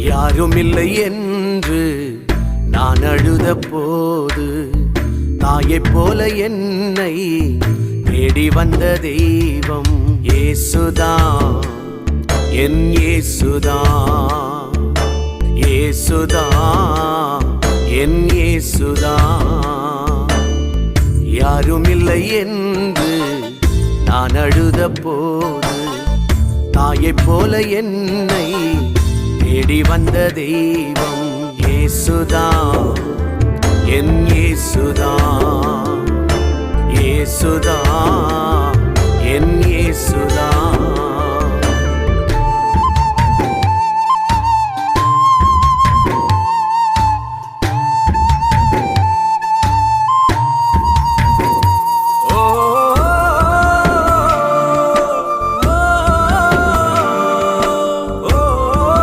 யாருமில்லை என்று நான் அழுத போது தாயைப் போல என்னை தேடி வந்த தெய்வம் இயேசுதான், என் இயேசுதான், இயேசுதான், என் இயேசுதான். யாருமில்லை என்று நான் அழுத போது தாயைப் போல என்னை தேடி வந்த தெய்வம் இயேசுதான், என் இயேசுதான், இயேசுதான், என் இயேசுதான்.